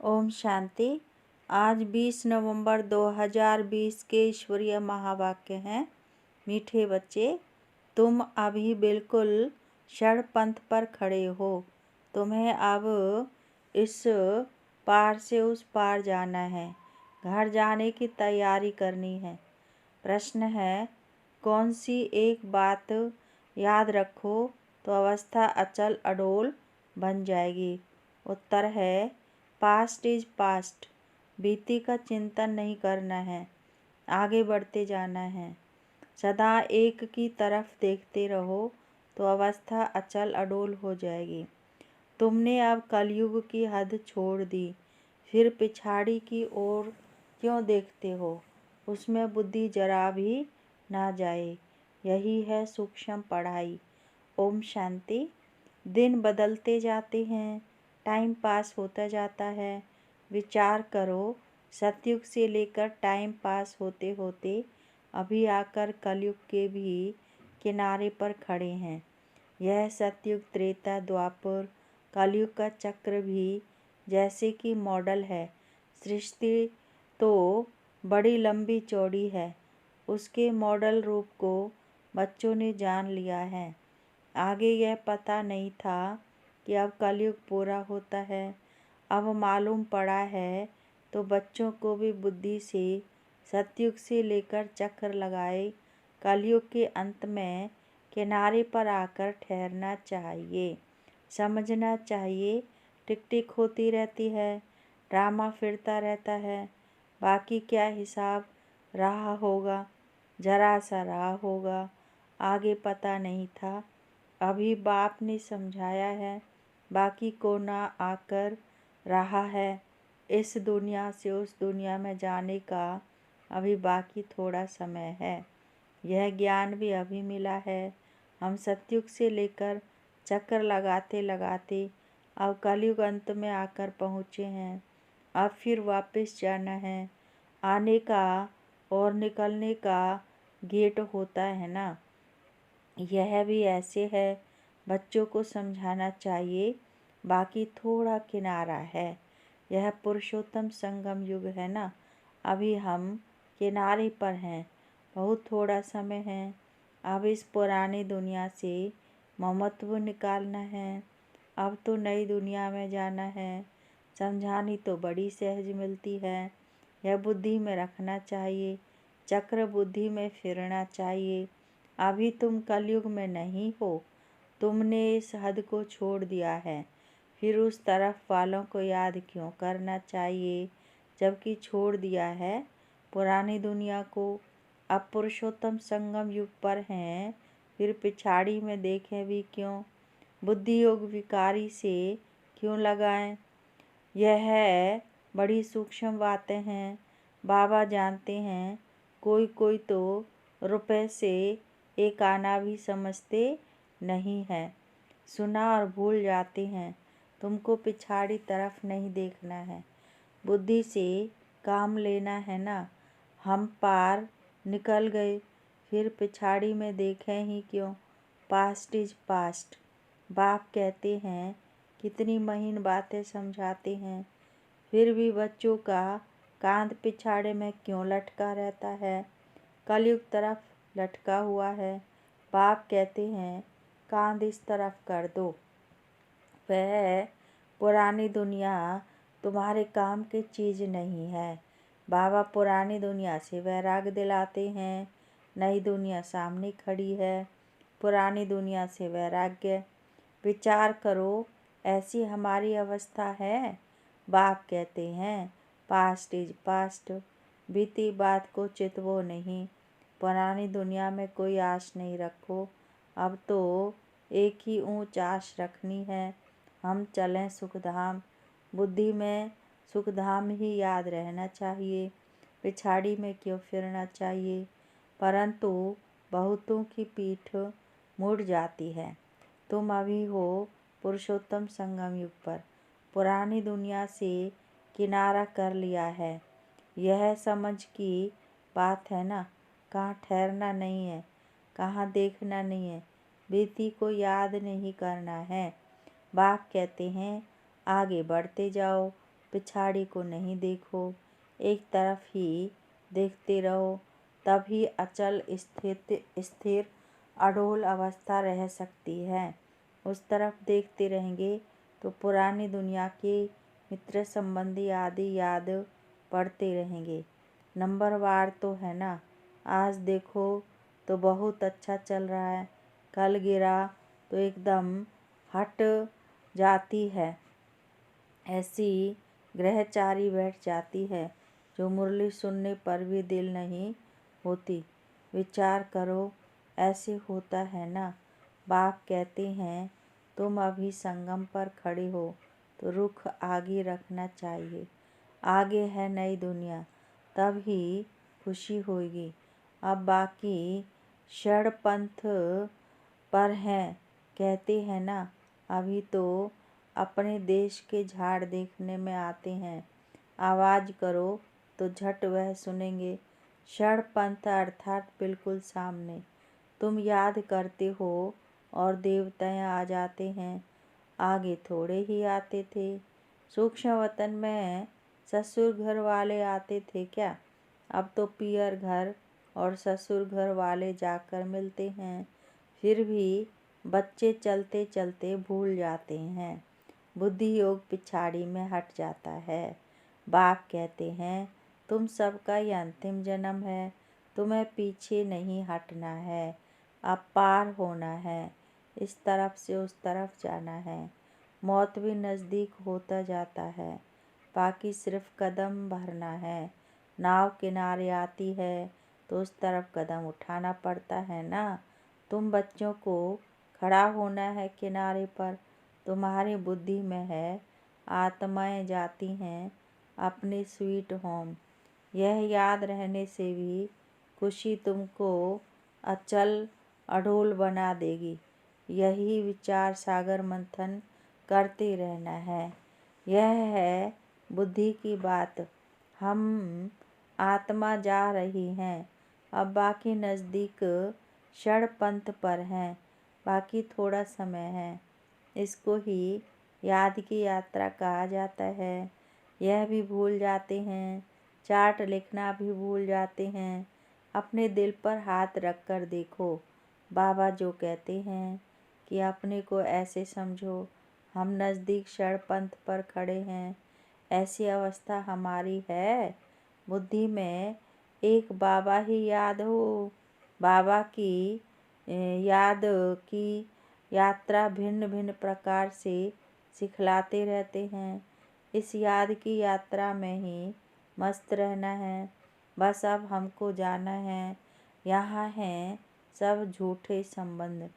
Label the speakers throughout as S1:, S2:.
S1: ओम शांति। आज 20 नवंबर 2020 के ईश्वरीय महावाक्य हैं। मीठे बच्चे, तुम अभी बिल्कुल क्षण पंथ पर खड़े हो। तुम्हें अब इस पार से उस पार जाना है। घर जाने की तैयारी करनी है। प्रश्न है, कौन सी एक बात याद रखो तो अवस्था अचल अडोल बन जाएगी। उत्तर है, पास्ट इज पास्ट। बीती का चिंतन नहीं करना है, आगे बढ़ते जाना है। सदा एक की तरफ देखते रहो तो अवस्था अचल अडोल हो जाएगी। तुमने अब कलयुग की हद छोड़ दी, फिर पिछाड़ी की ओर क्यों देखते हो। उसमें बुद्धि जरा भी ना जाए। यही है सूक्ष्म पढ़ाई। ओम शांति। दिन बदलते जाते हैं, टाइम पास होता जाता है। विचार करो, सतयुग से लेकर टाइम पास होते होते अभी आकर कलयुग के भी किनारे पर खड़े हैं। यह सतयुग, त्रेता, द्वापर, कलयुग का चक्र भी जैसे कि मॉडल है। सृष्टि तो बड़ी लंबी चौड़ी है, उसके मॉडल रूप को बच्चों ने जान लिया है। आगे यह पता नहीं था कि अब कलयुग पूरा होता है। अब मालूम पड़ा है तो बच्चों को भी बुद्धि से सतयुग से लेकर चक्र लगाए कलयुग के अंत में किनारे पर आकर ठहरना चाहिए। समझना चाहिए, टिक टिक होती रहती है, ड्रामा फिरता रहता है। बाकी क्या हिसाब रहा होगा, जरा सा रहा होगा, आगे पता नहीं था। अभी बाप ने समझाया है, बाकी को ना आकर रहा है। इस दुनिया से उस दुनिया में जाने का अभी बाकी थोड़ा समय है। यह ज्ञान भी अभी मिला है। हम सतयुग से लेकर चक्कर लगाते लगाते अब कलयुग अंत में आकर पहुँचे हैं। अब फिर वापस जाना है। आने का और निकलने का गेट होता है ना, यह भी ऐसे है। बच्चों को समझाना चाहिए, बाकी थोड़ा किनारा है। यह पुरुषोत्तम संगम युग है ना, अभी हम किनारे पर हैं। बहुत थोड़ा समय है। अब इस पुरानी दुनिया से ममत्व निकालना है। अब तो नई दुनिया में जाना है। समझानी तो बड़ी सहज मिलती है। यह बुद्धि में रखना चाहिए, चक्र बुद्धि में फिरना चाहिए। अभी तुम कलयुग में नहीं हो, तुमने इस हद को छोड़ दिया है। फिर उस तरफ वालों को याद क्यों करना चाहिए, जबकि छोड़ दिया है पुरानी दुनिया को। अब पुरुषोत्तम संगम युग पर हैं, फिर पिछाड़ी में देखें भी क्यों। बुद्धि योग विकारी से क्यों लगाएं। यह है बड़ी सूक्ष्म बातें हैं। बाबा जानते हैं। कोई कोई तो रुपए से एक आना भी समझते नहीं है। सुना और भूल जाते हैं। तुमको पिछाड़ी तरफ नहीं देखना है, बुद्धि से काम लेना है ना। हम पार निकल गए, फिर पिछाड़ी में देखें ही क्यों। Past is past. बाप कहते हैं, कितनी महीन बातें समझाते हैं, फिर भी बच्चों का कांध पिछाड़े में क्यों लटका रहता है। कलयुग तरफ लटका हुआ है। बाप कहते हैं, कांध इस तरफ कर दो। वह पुरानी दुनिया तुम्हारे काम की चीज़ नहीं है। बाबा पुरानी दुनिया से वैराग दिलाते हैं। नई दुनिया सामने खड़ी है। पुरानी दुनिया से वैराग्य। विचार करो, ऐसी हमारी अवस्था है। बाप कहते हैं, पास्ट इज पास्ट। बीती बात को चितवो नहीं। पुरानी दुनिया में कोई आश नहीं रखो। अब तो एक ही ऊंच आश रखनी है, हम चलें सुखधाम। बुद्धि में सुखधाम ही याद रहना चाहिए, पिछाड़ी में क्यों फिरना चाहिए। परंतु बहुतों की पीठ मुड़ जाती है। तुम अभी हो पुरुषोत्तम संगम युग पर। पुरानी दुनिया से किनारा कर लिया है। यह समझ की बात है ना। कहाँ ठहरना नहीं है, कहाँ देखना नहीं है, बीती को याद नहीं करना है। बाप कहते हैं, आगे बढ़ते जाओ पिछाड़ी को नहीं देखो, एक तरफ ही देखते रहो, तभी अचल स्थिर अडोल अवस्था रह सकती है। उस तरफ देखते रहेंगे तो पुरानी दुनिया के मित्र संबंधी आदि याद पड़ते रहेंगे। नंबरवार तो है ना, आज देखो तो बहुत अच्छा चल रहा है, कल गिरा तो एकदम हट जाती है। ऐसी ग्रहचारी बैठ जाती है जो मुरली सुनने पर भी दिल नहीं होती। विचार करो, ऐसे होता है ना। बाप कहते हैं तुम अभी संगम पर खड़े हो तो रुख आगे रखना चाहिए। आगे है नई दुनिया, तब ही खुशी होगी। अब बाकी षड़पंथ पर हैं, कहते हैं ना, अभी तो अपने देश के झाड़ देखने में आते हैं। आवाज़ करो तो झट वह सुनेंगे। षड़पंथ अर्थात बिल्कुल सामने। तुम याद करते हो और देवताएं आ जाते हैं। आगे थोड़े ही आते थे। सूक्ष्म वतन में ससुर घर वाले आते थे क्या? अब तो पियर घर और ससुर घर वाले जाकर मिलते हैं। फिर भी बच्चे चलते चलते भूल जाते हैं। बुद्धि योग पिछाड़ी में हट जाता है। बाप कहते हैं तुम सबका ये अंतिम जन्म है, तुम्हें पीछे नहीं हटना है, अब पार होना है, इस तरफ से उस तरफ जाना है। मौत भी नज़दीक होता जाता है, बाकी सिर्फ कदम भरना है। नाव किनारे आती है तो उस तरफ कदम उठाना पड़ता है ना। तुम बच्चों को खड़ा होना है किनारे पर, तुम्हारी बुद्धि में है। आत्माएं जाती हैं अपने स्वीट होम। यह याद रहने से भी खुशी तुमको अचल अडोल बना देगी। यही विचार सागर मंथन करते रहना है। यह है बुद्धि की बात। हम आत्मा जा रही हैं, अब बाकी नज़दीक षड़पंथ पर हैं, बाकी थोड़ा समय है। इसको ही याद की यात्रा कहा जाता है। यह भी भूल जाते हैं, चार्ट लिखना भी भूल जाते हैं। अपने दिल पर हाथ रख कर देखो। बाबा जो कहते हैं कि अपने को ऐसे समझो हम नज़दीक षड़पंथ पर खड़े हैं। ऐसी अवस्था हमारी है। बुद्धि में एक बाबा ही याद हो। बाबा की याद की यात्रा भिन्न भिन्न प्रकार से सिखलाते रहते हैं। इस याद की यात्रा में ही मस्त रहना है। बस अब हमको जाना है। यहाँ हैं सब झूठे संबंध,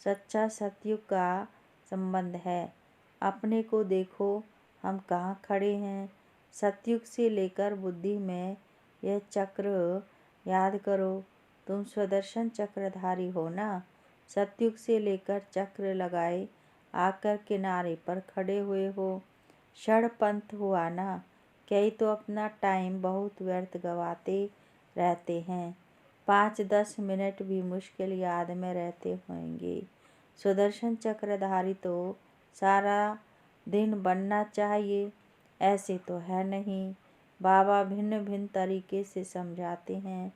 S1: सच्चा सतयुग का संबंध है। अपने को देखो हम कहाँ खड़े हैं। सतयुग से लेकर बुद्धि में यह चक्र याद करो। तुम स्वदर्शन चक्रधारी हो ना। सतयुग से लेकर चक्र लगाए आकर किनारे पर खड़े हुए हो। षड़पंथ हुआ ना, कई तो अपना टाइम बहुत व्यर्थ गवाते रहते हैं। 5-10 मिनट भी मुश्किल याद में रहते होंगे। सुदर्शन चक्रधारी तो सारा दिन बनना चाहिए, ऐसे तो है नहीं। बाबा भिन्न भिन्न तरीके से समझाते हैं।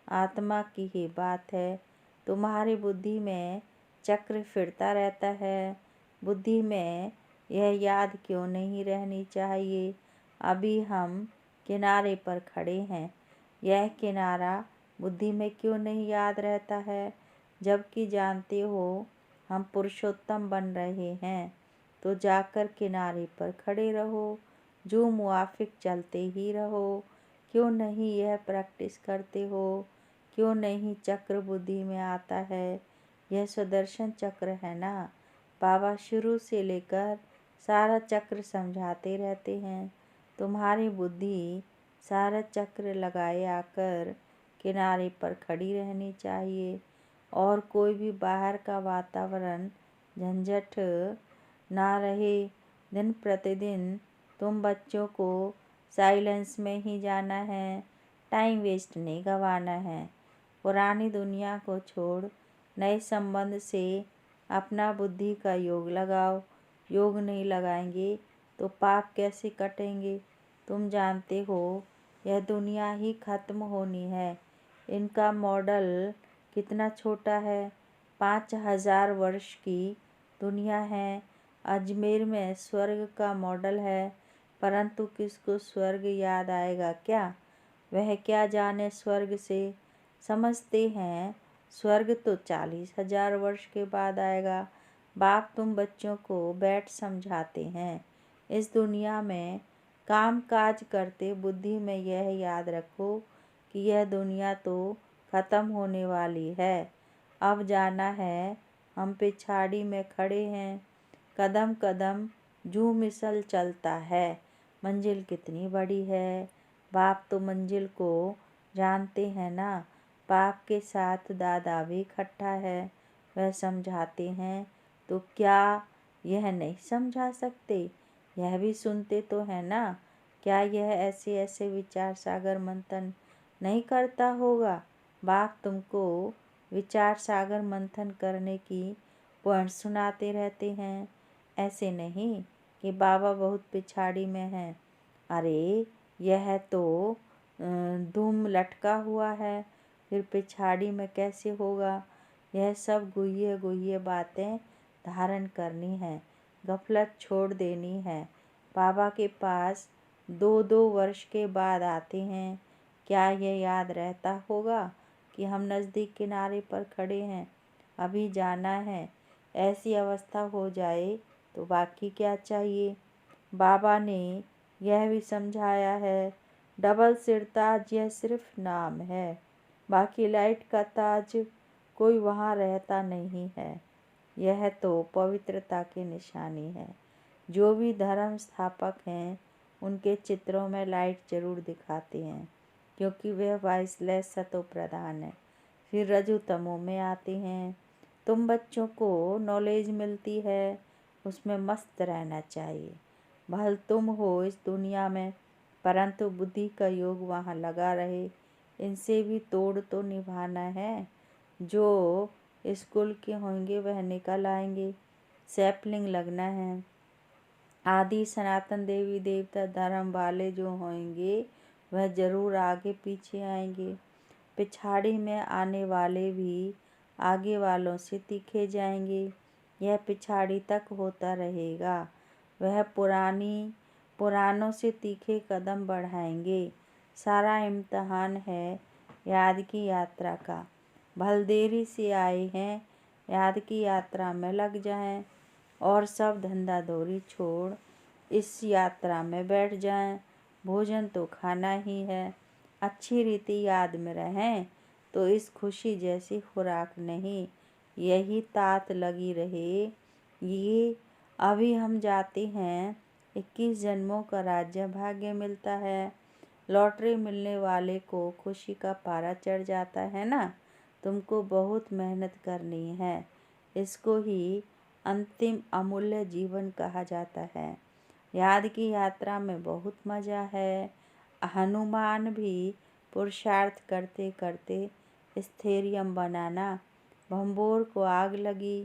S1: आत्मा की ही बात है। तुम्हारी बुद्धि में चक्र फिरता रहता है। बुद्धि में यह याद क्यों नहीं रहनी चाहिए, अभी हम किनारे पर खड़े हैं। यह किनारा बुद्धि में क्यों नहीं याद रहता है, जबकि जानते हो हम पुरुषोत्तम बन रहे हैं। तो जाकर किनारे पर खड़े रहो, जो मुआफिक चलते ही रहो। क्यों नहीं यह प्रैक्टिस करते हो? क्यों नहीं चक्र बुद्धि में आता है? यह सुदर्शन चक्र है ना। बाबा शुरू से लेकर सारा चक्र समझाते रहते हैं। तुम्हारी बुद्धि सारा चक्र लगाए आकर किनारे पर खड़ी रहनी चाहिए, और कोई भी बाहर का वातावरण झंझट ना रहे। दिन प्रतिदिन तुम बच्चों को साइलेंस में ही जाना है, टाइम वेस्ट नहीं गंवाना है। पुरानी दुनिया को छोड़ नए संबंध से अपना बुद्धि का योग लगाओ। योग नहीं लगाएंगे तो पाप कैसे कटेंगे। तुम जानते हो यह दुनिया ही खत्म होनी है। इनका मॉडल कितना छोटा है। 5000 वर्ष की दुनिया है। अजमेर में स्वर्ग का मॉडल है, परंतु किसको स्वर्ग याद आएगा क्या। वह क्या जाने स्वर्ग से। समझते हैं स्वर्ग तो 40,000 वर्ष के बाद आएगा। बाप तुम बच्चों को बैठ समझाते हैं। इस दुनिया में काम काज करते बुद्धि में यह याद रखो कि यह दुनिया तो ख़त्म होने वाली है। अब जाना है। हम पिछाड़ी में खड़े हैं। कदम कदम जू मिसल चलता है। मंजिल कितनी बड़ी है। बाप तो मंजिल को जानते हैं ना। बाप के साथ दादा भी इकट्ठा है। वह समझाते हैं तो क्या यह नहीं समझा सकते। यह भी सुनते तो है ना। क्या यह ऐसे ऐसे विचार सागर मंथन नहीं करता होगा। बाप तुमको विचार सागर मंथन करने की पॉइंट सुनाते रहते हैं। ऐसे नहीं कि बाबा बहुत पिछाड़ी में हैं। अरे यह तो धूम लटका हुआ है, फिर पिछाड़ी में कैसे होगा। यह सब गुह्य गुह्य बातें धारण करनी है, गफलत छोड़ देनी है। बाबा के पास 2-2 वर्ष के बाद आते हैं। क्या यह याद रहता होगा कि हम नज़दीक किनारे पर खड़े हैं। अभी जाना है। ऐसी अवस्था हो जाए तो बाकी क्या चाहिए। बाबा ने यह भी समझाया है, डबल सिर ताज यह सिर्फ नाम है, बाकी लाइट का ताज कोई वहाँ रहता नहीं है। यह तो पवित्रता की निशानी है। जो भी धर्म स्थापक हैं उनके चित्रों में लाइट जरूर दिखाते हैं, क्योंकि वह वाइसलेस सतो प्रधान है। फिर रजू तमो में आते हैं। तुम बच्चों को नॉलेज मिलती है, उसमें मस्त रहना चाहिए। भल तुम हो इस दुनिया में, परंतु बुद्धि का योग वहाँ लगा रहे। इनसे भी तोड़ तो निभाना है। जो स्कूल के होंगे वह निकल आएंगे। सैपलिंग लगना है। आदि सनातन देवी देवता धर्म वाले जो होंगे वह जरूर आगे पीछे आएंगे। पिछाड़ी में आने वाले भी आगे वालों से तीखे जाएंगे। यह पिछाड़ी तक होता रहेगा। वह पुरानों से तीखे कदम बढ़ाएंगे। सारा इम्तहान है याद की यात्रा का। भल देरी से आए हैं, याद की यात्रा में लग जाएं और सब धंधा दौरी छोड़ इस यात्रा में बैठ जाएं। भोजन तो खाना ही है। अच्छी रीति याद में रहें तो इस खुशी जैसी खुराक नहीं। यही तात लगी रहे। ये अभी हम जाते हैं। 21 जन्मों का राज्य भाग्य मिलता है। लॉटरी मिलने वाले को खुशी का पारा चढ़ जाता है ना। तुमको बहुत मेहनत करनी है। इसको ही अंतिम अमूल्य जीवन कहा जाता है। याद की यात्रा में बहुत मज़ा है। हनुमान भी पुरुषार्थ करते करते स्थैर्यम बनाना। भंबोर को आग लगी,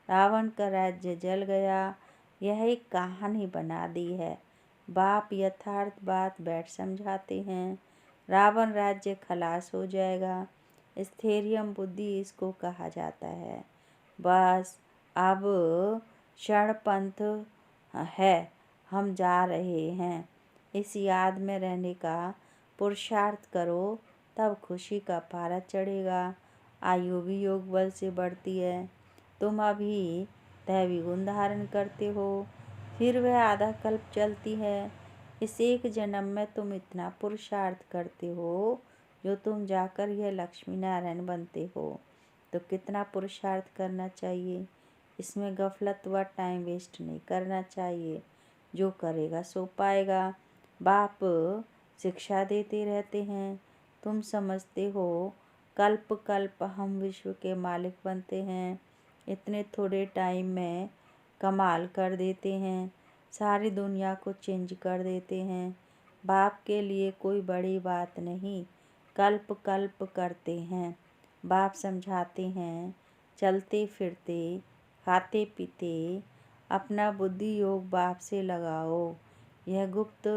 S1: रावण का राज्य जल गया। यह एक कहानी बना दी है। बाप यथार्थ बात बैठ समझाते हैं। रावण राज्य खलास हो जाएगा। स्थैर्यम बुद्धि इसको कहा जाता है। बस अब क्षणपंथ है। हम जा रहे हैं। इस याद में रहने का पुरुषार्थ करो, तब खुशी का पारा चढ़ेगा। आयु भी योग बल से बढ़ती है। तुम अभी दैवी गुण धारण करते हो, फिर वह आधा कल्प चलती है। इस एक जन्म में तुम इतना पुरुषार्थ करते हो, जो तुम जाकर यह लक्ष्मी नारायण बनते हो, तो कितना पुरुषार्थ करना चाहिए। इसमें गफलत व टाइम वेस्ट नहीं करना चाहिए। जो करेगा सो पाएगा। बाप शिक्षा देते रहते हैं। तुम समझते हो कल्प कल्प हम विश्व के मालिक बनते हैं। इतने थोड़े टाइम में कमाल कर देते हैं। सारी दुनिया को चेंज कर देते हैं। बाप के लिए कोई बड़ी बात नहीं। कल्प कल्प करते हैं। बाप समझाते हैं, चलते फिरते खाते पीते अपना बुद्धि योग बाप से लगाओ। यह गुप्त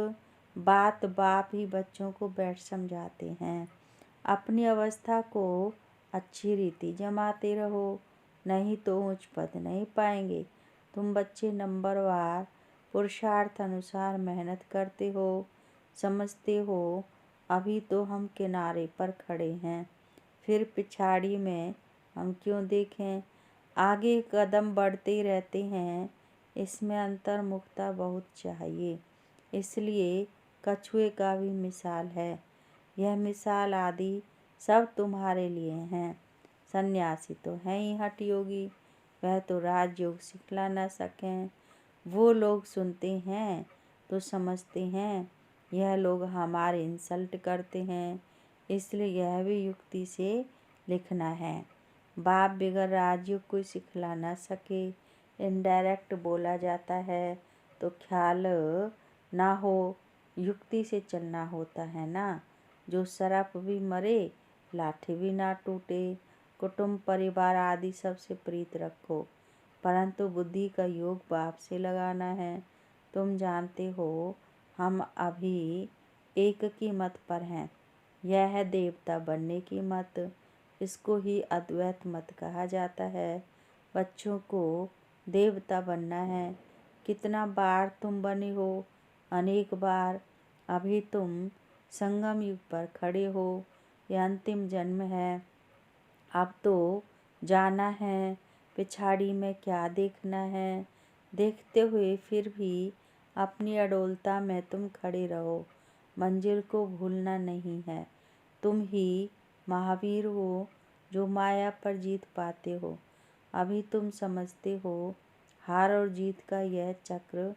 S1: बात बाप ही बच्चों को बैठ समझाते हैं। अपनी अवस्था को अच्छी रीति जमाते रहो, नहीं तो उच्च पद नहीं पाएंगे। तुम बच्चे नंबरवार पुरुषार्थ अनुसार मेहनत करते हो, समझते हो अभी तो हम किनारे पर खड़े हैं, फिर पिछाड़ी में हम क्यों देखें। आगे कदम बढ़ते रहते हैं, इसमें अंतर्मुखता बहुत चाहिए। इसलिए कछुए का भी मिसाल है। यह मिसाल आदि सब तुम्हारे लिए हैं। सन्यासी तो हैं ही हठ योगी, वह तो राजयोग सिखला न सकें। वो लोग सुनते हैं तो समझते हैं यह लोग हमारे इंसल्ट करते हैं, इसलिए यह भी युक्ति से लिखना है। बाप बिगर राजयोग कोई सिखला न सके। इनडायरेक्ट बोला जाता है तो ख्याल ना हो, युक्ति से चलना होता है ना। जो सरप भी मरे, लाठी भी ना टूटे। कुटुंब परिवार आदि सबसे प्रीत रखो, परंतु बुद्धि का योग बाप से लगाना है। तुम जानते हो हम अभी एक की मत पर हैं। यह है देवता बनने की मत। इसको ही अद्वैत मत कहा जाता है। बच्चों को देवता बनना है। कितना बार तुम बने हो? अनेक बार। अभी तुम संगम युग पर खड़े हो। यह अंतिम जन्म है। अब तो जाना है, पिछाड़ी में क्या देखना है। देखते हुए फिर भी अपनी अडोलता में तुम खड़े रहो। मंजिल को भूलना नहीं है। तुम ही महावीर हो जो माया पर जीत पाते हो। अभी तुम समझते हो हार और जीत का यह चक्र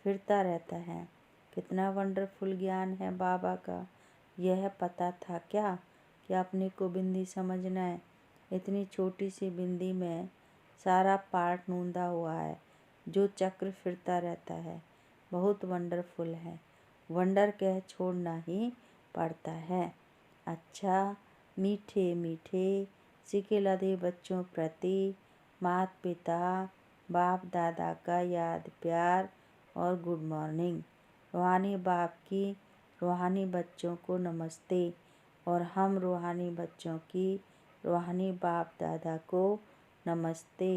S1: फिरता रहता है। कितना वंडरफुल ज्ञान है बाबा का। यह पता था क्या कि अपने को बिंदी समझना है। इतनी छोटी सी बिंदी में सारा पार्ट नूंदा हुआ है जो चक्र फिरता रहता है। बहुत वंडरफुल है। वंडर कह छोड़ना ही पड़ता है। अच्छा, मीठे मीठे सिके लदे बच्चों प्रति माता पिता बाप दादा का याद प्यार और गुड मॉर्निंग। रूहानी बाप की रूहानी बच्चों को नमस्ते और हम रूहानी बच्चों की रूहानी बाप दादा को नमस्ते।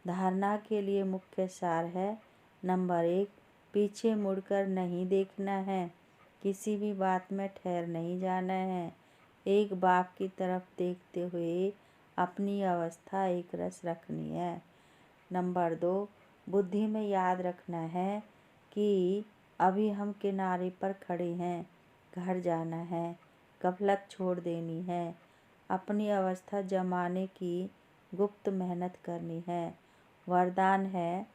S1: धारणा के लिए मुख्य सार है। नंबर 1, पीछे मुड़कर नहीं देखना है। किसी भी बात में ठहर नहीं जाना है। एक बाप की तरफ देखते हुए अपनी अवस्था एक रस रखनी है। नंबर 2, बुद्धि में याद रखना है कि अभी हम किनारे पर खड़े हैं, घर जाना है, गफलत छोड़ देनी है, अपनी अवस्था जमाने की गुप्त मेहनत करनी है। वरदान है,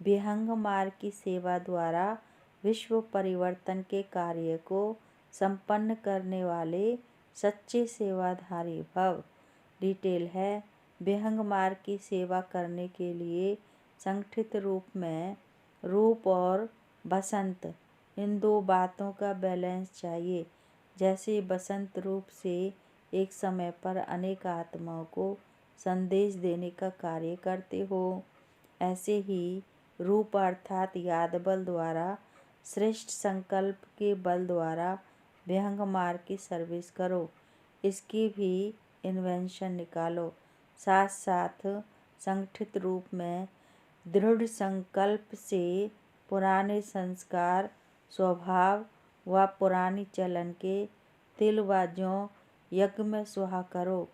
S1: विहंग मार्ग की सेवा द्वारा विश्व परिवर्तन के कार्य को संपन्न करने वाले सच्चे सेवाधारी भव। डिटेल है, विहंग मार्ग की सेवा करने के लिए संगठित रूप में रूप और बसंत, इन दो बातों का बैलेंस चाहिए। जैसे बसंत रूप से एक समय पर अनेक आत्माओं को संदेश देने का कार्य करते हो, ऐसे ही रूप अर्थात याद बल द्वारा श्रेष्ठ संकल्प के बल द्वारा विहंग मार्ग की सर्विस करो। इसकी भी इन्वेंशन निकालो। साथ साथ संगठित रूप में दृढ़ संकल्प से पुराने संस्कार स्वभाव व पुरानी चलन के तिल व जौ यज्ञ में सुहा करो।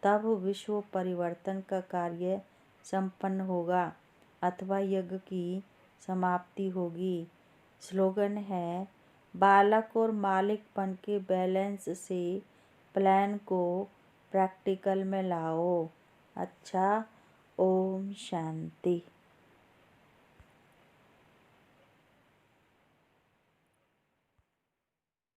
S1: तब विश्व परिवर्तन का कार्य संपन्न होगा अथवा यज्ञ की समाप्ति होगी। स्लोगन है, बालक और मालिकपन के बैलेंस से प्लान को प्रैक्टिकल में लाओ। अच्छा, ओम शांति।